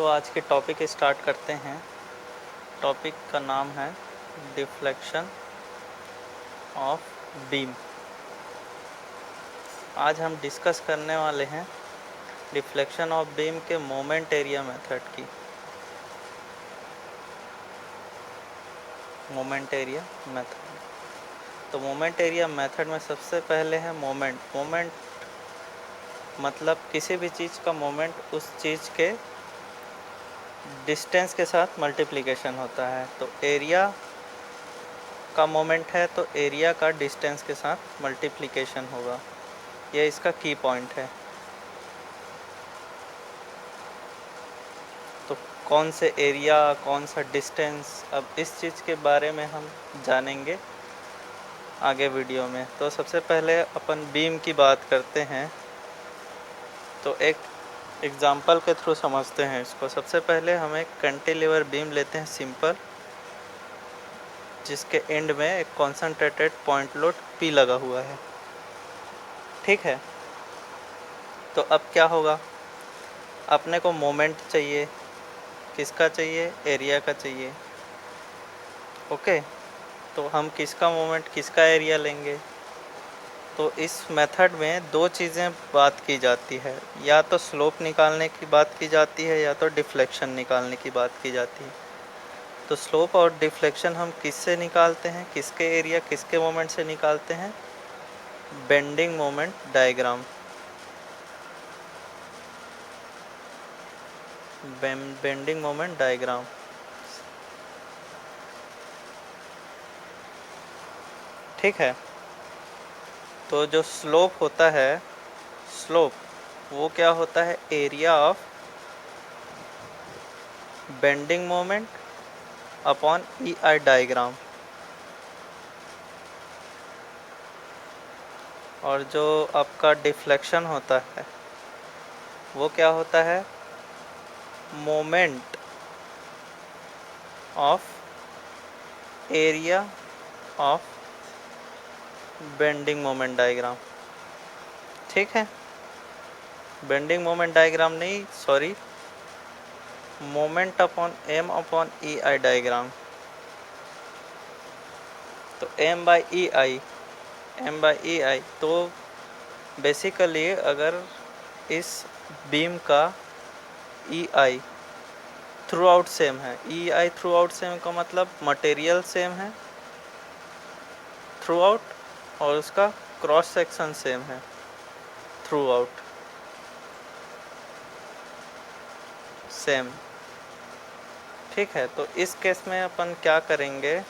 आज के topic start करते हैं। टॉपिक का नाम है डिफ्लेक्शन ऑफ बीम। आज हम डिस्कस करने वाले हैं डिफ्लेक्शन ऑफ बीम के मोमेंट एरिया मेथड की। मोमेंट एरिया मेथड, तो मोमेंट एरिया मेथड में सबसे पहले है मोमेंट मतलब किसी भी चीज़ का मोमेंट उस चीज़ के डिस्टेंस के साथ मल्टीप्लिकेशन होता है। तो एरिया का मोमेंट है तो एरिया का डिस्टेंस के साथ मल्टीप्लिकेशन होगा, यह इसका की पॉइंट है। तो कौन से एरिया कौन सा डिस्टेंस, अब इस चीज़ के बारे में हम जानेंगे आगे वीडियो में। तो सबसे पहले अपन बीम की बात करते हैं, तो एक एग्जांपल के थ्रू समझते हैं इसको। सबसे पहले हम एक कैंटिलीवर बीम लेते हैं सिंपल, जिसके एंड में एक कॉन्सेंट्रेटेड पॉइंट लोड P लगा हुआ है। ठीक है, तो अब क्या होगा, अपने को मोमेंट चाहिए, किसका चाहिए, एरिया का चाहिए। ओके, तो हम किसका मोमेंट किसका एरिया लेंगे। तो इस मेथड में दो चीज़ें बात की जाती है, या तो स्लोप निकालने की बात की जाती है या तो डिफ्लेक्शन निकालने की बात की जाती है। तो स्लोप और डिफ्लेक्शन हम किससे निकालते हैं, किसके एरिया किसके मोमेंट से निकालते हैं, bending moment diagram. Bending moment diagram. ठीक है, तो जो स्लोप होता है, स्लोप वो क्या होता है, area of bending moment upon EI diagram. और जो आपका डिफ्लेक्शन होता है वो क्या होता है, moment of area of bending moment diagram. ठीक है, बेंडिंग मोमेंट डायग्राम नहीं, sorry, moment upon M upon EI diagram. तो M बाई ई आई, तो बेसिकली अगर इस बीम का EI थ्रू आउट सेम है, EI थ्रू आउट सेम का मतलब मटेरियल सेम है थ्रू आउट, और उसका क्रॉस सेक्शन सेम है थ्रू आउट सेम। ठीक है, तो इस केस में अपन क्या करेंगे,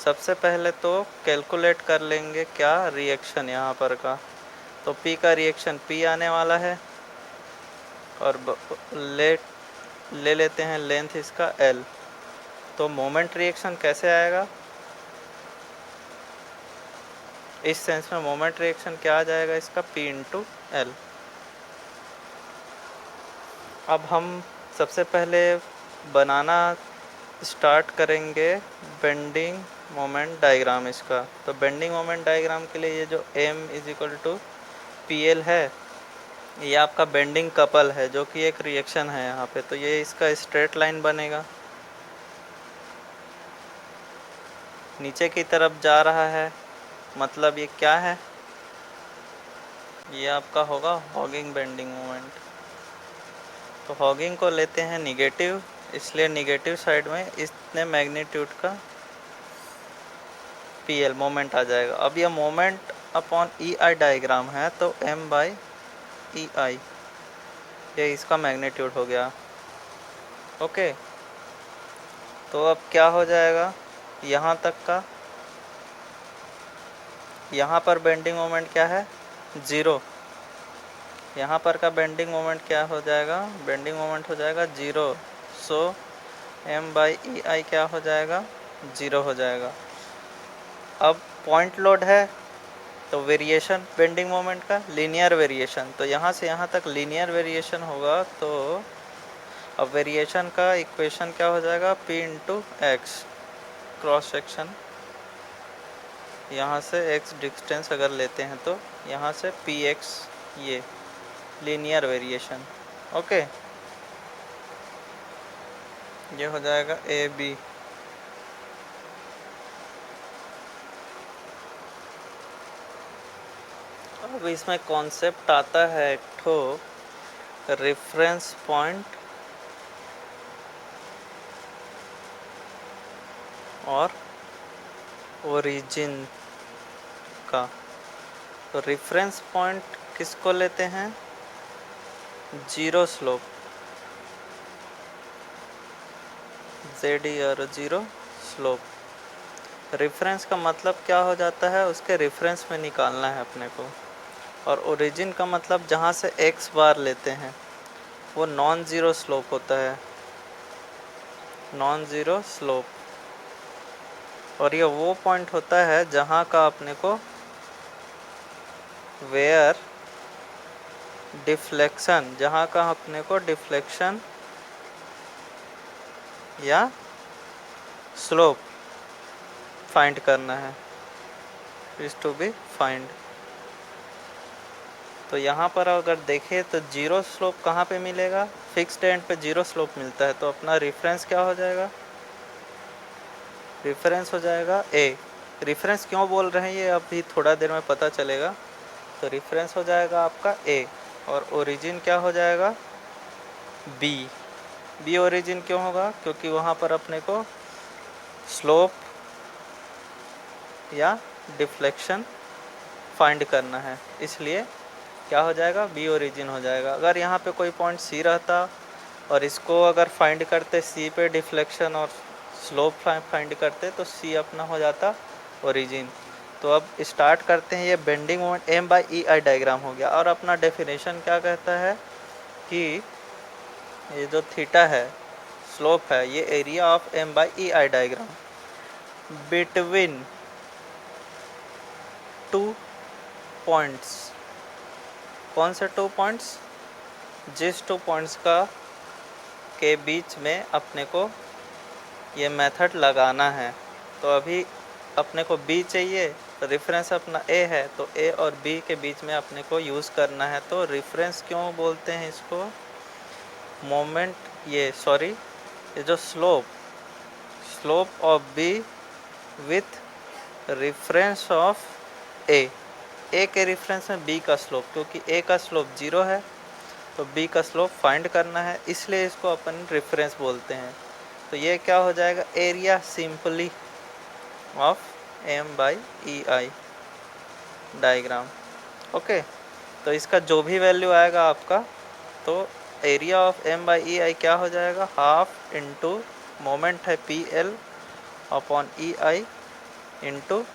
सबसे पहले तो कैलकुलेट कर लेंगे क्या रिएक्शन यहाँ पर का। तो P का रिएक्शन P आने वाला है, और ले लेते हैं लेंथ इसका L। तो मोमेंट रिएक्शन कैसे आएगा, इस सेंस में मोमेंट रिएक्शन क्या आ जाएगा इसका, P इंटू L। अब हम सबसे पहले बनाना स्टार्ट करेंगे बेंडिंग मोमेंट डायग्राम इसका। तो बेंडिंग मोमेंट डायग्राम के लिए ये जो M is equal to PL है, ये आपका बेंडिंग कपल है जो कि एक रिएक्शन है यहाँ पे। तो ये इसका स्ट्रेट लाइन बनेगा, नीचे की तरफ जा रहा है, मतलब ये क्या है, ये आपका होगा हॉगिंग बेंडिंग मोमेंट। तो हॉगिंग को लेते हैं निगेटिव, इसलिए निगेटिव साइड में इतने मैग्नीट्यूड का PL मोमेंट आ जाएगा। अब यह मोमेंट अपॉन EI डायग्राम है, तो M बाई EI ये इसका मैग्नीट्यूड हो गया। ओके, तो अब क्या हो जाएगा, यहाँ तक का, यहाँ पर बेंडिंग मोमेंट क्या है, 0। यहाँ पर का बेंडिंग मोमेंट क्या हो जाएगा, बेंडिंग मोमेंट हो जाएगा 0। सो M बाई EI क्या हो जाएगा, 0 हो जाएगा। अब पॉइंट लोड है, तो वेरिएशन बेंडिंग मोमेंट का लीनियर वेरिएशन, तो यहाँ से यहाँ तक लीनियर वेरिएशन होगा। तो अब वेरिएशन का इक्वेशन क्या हो जाएगा, P into x, cross section, यहाँ से x डिस्टेंस अगर लेते हैं तो यहाँ से PX ये लीनियर वेरिएशन। ओके, ये हो जाएगा ए बी। अब इसमें कॉन्सेप्ट आता है एक ठो रेफरेंस पॉइंट और ओरिजिन का। तो रेफरेंस पॉइंट किसको लेते हैं? जीरो स्लोप, जेड और जीरो स्लोप। रेफरेंस का मतलब क्या हो जाता है? उसके रेफरेंस में निकालना है अपने को। और ओरिजिन का मतलब जहाँ से एक्स बार लेते हैं वो नॉन ज़ीरो स्लोप होता है, नॉन ज़ीरो स्लोप। और ये वो पॉइंट होता है जहाँ का अपने को वेयर डिफ्लेक्शन, जहाँ का अपने को डिफ्लेक्शन या स्लोप फाइंड करना है, इज टू बी फाइंड। तो यहाँ पर अगर देखें तो जीरो स्लोप कहाँ पे मिलेगा? फिक्स्ड एंड पे जीरो स्लोप मिलता है। तो अपना रेफरेंस क्या हो जाएगा? रेफरेंस हो जाएगा ए। रेफरेंस क्यों बोल रहे हैं ये अभी थोड़ा देर में पता चलेगा। तो रेफरेंस हो जाएगा आपका ए और ओरिजिन क्या हो जाएगा? बी। बी ओरिजिन क्यों होगा? क्योंकि वहाँ पर अपने को स्लोप या डिफ्लेक्शन फाइंड करना है, इसलिए क्या हो जाएगा? बी ओरिजिन हो जाएगा। अगर यहाँ पे कोई पॉइंट सी रहता और इसको अगर फाइंड करते, सी पे डिफ्लेक्शन और स्लोप फाइंड करते, तो सी अपना हो जाता ओरिजिन। तो अब स्टार्ट करते हैं। ये bending moment M by E I diagram हो गया। और अपना डेफिनेशन क्या कहता है कि ये जो थीटा है, स्लोप है, ये area of M by E I diagram between two points. कौन से टू पॉइंट्स? जिस टू पॉइंट्स का के बीच में अपने को ये मेथड लगाना है। तो अभी अपने को बी चाहिए, तो रेफरेंस अपना ए है, तो ए और बी के बीच में अपने को यूज़ करना है। तो रेफरेंस क्यों बोलते हैं इसको? मोमेंट, ये जो slope of B with reference of A के रेफरेंस में बी का स्लोप, क्योंकि ए का स्लोप जीरो है तो बी का स्लोप फाइंड करना है, इसलिए इसको अपन रेफरेंस बोलते हैं। तो ये क्या हो जाएगा? Area simply of M by E I diagram. Okay, तो इसका जो भी वैल्यू आएगा आपका, तो area of M by E I क्या हो जाएगा? हाफ इंटू मोमेंट है P L upon E I into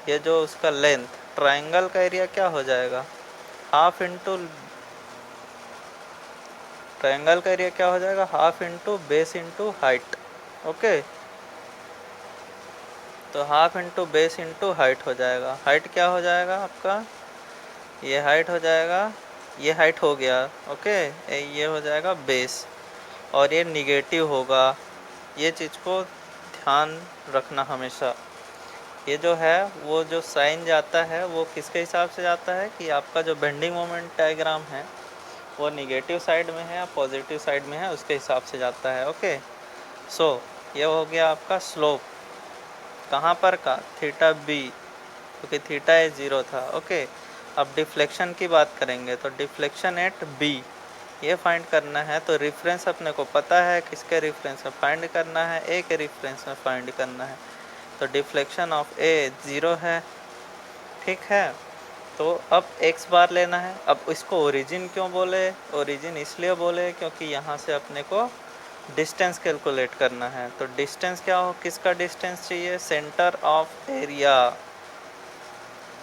ये जो उसका लेंथ, ट्राइंगल का एरिया क्या हो जाएगा? हाफ इंटू ट्रायंगल का एरिया क्या हो जाएगा? Half into base into height. Okay, तो half into base into height हो जाएगा। हाइट क्या हो जाएगा आपका? ये हाइट हो जाएगा, ये हाइट हो गया। ओके, ये हो जाएगा बेस और ये निगेटिव होगा। ये चीज़ को ध्यान रखना हमेशा। ये जो है वो जो साइन जाता है वो किसके हिसाब से जाता है कि आपका जो बेंडिंग मोमेंट डायग्राम है वो निगेटिव साइड में है या पॉजिटिव साइड में है, उसके हिसाब से जाता है। ओके, सो ये हो गया आपका स्लोप कहाँ पर का? थीटा बी, क्योंकि थीटा ए ज़ीरो था। ओके, अब डिफ्लेक्शन की बात करेंगे तो डिफ्लेक्शन एट बी ये फाइंड करना है। तो रेफरेंस अपने को पता है, किसके रेफरेंस में फाइंड करना है? ए के रेफरेंस में फाइंड करना है। तो डिफ्लेक्शन ऑफ ए ज़ीरो है, ठीक है। तो अब x बार लेना है। अब इसको ओरिजिन क्यों बोले? ओरिजिन इसलिए बोले क्योंकि यहाँ से अपने को डिस्टेंस कैलकुलेट करना है। तो डिस्टेंस क्या हो? किसका डिस्टेंस चाहिए? Centre of area.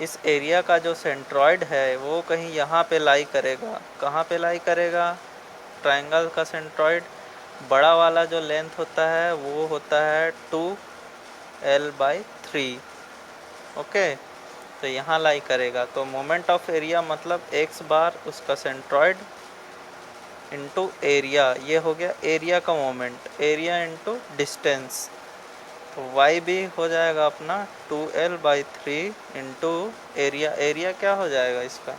इस एरिया का जो सेंट्रॉइड है वो कहीं यहाँ पे लाई करेगा। कहाँ पे लाई करेगा? ट्रायंगल का सेंट्रॉइड बड़ा वाला जो लेंथ होता है वो होता है 2l/3। ओके, तो यहाँ लाई करेगा। तो मोमेंट ऑफ एरिया मतलब x बार उसका सेंट्रॉइड इंटू एरिया, ये हो गया एरिया का मोमेंट, एरिया इंटू डिस्टेंस। तो y भी हो जाएगा अपना 2l/3 इंटू एरिया। एरिया क्या हो जाएगा इसका?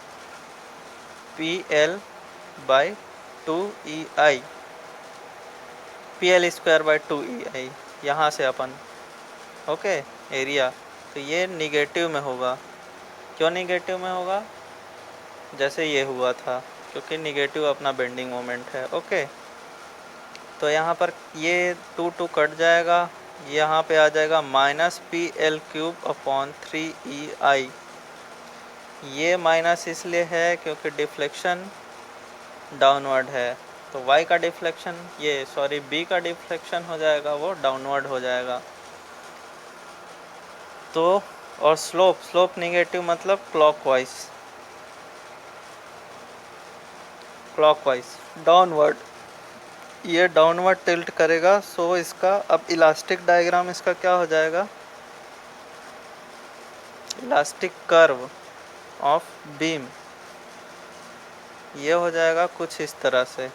PL/2EI, PL²/2EI, यहाँ से अपन, ओके, एरिया। तो ये निगेटिव में होगा। क्यों निगेटिव में होगा? जैसे ये हुआ था, क्योंकि निगेटिव अपना बेंडिंग मोमेंट है, ओके। तो यहाँ पर ये 2 कट जाएगा, यहाँ पे आ जाएगा -PL³/3EI। ये माइनस इसलिए है क्योंकि डिफ्लेक्शन डाउनवर्ड है, तो y का डिफ्लेक्शन, b का डिफ्लेक्शन हो जाएगा, वो डाउनवर्ड हो जाएगा। तो और स्लोप निगेटिव मतलब क्लॉकवाइज डाउनवर्ड, ये डाउनवर्ड टिल्ट करेगा। सो इसका अब इलास्टिक डायग्राम इसका क्या हो जाएगा? इलास्टिक कर्व ऑफ बीम ये हो जाएगा कुछ इस तरह से।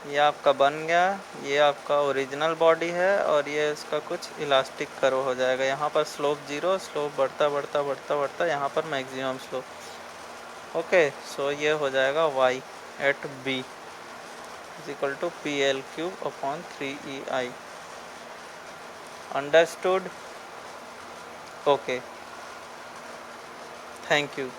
ये आपका बन गया, ये आपका ओरिजिनल बॉडी है और ये इसका कुछ इलास्टिक कर्व हो जाएगा। यहाँ पर स्लोप 0, स्लोप बढ़ता बढ़ता बढ़ता बढ़ता यहाँ पर मैक्सिमम स्लोप, ओके। सो ये हो जाएगा y at b = PL³/3EI। Understood? Okay, thank you.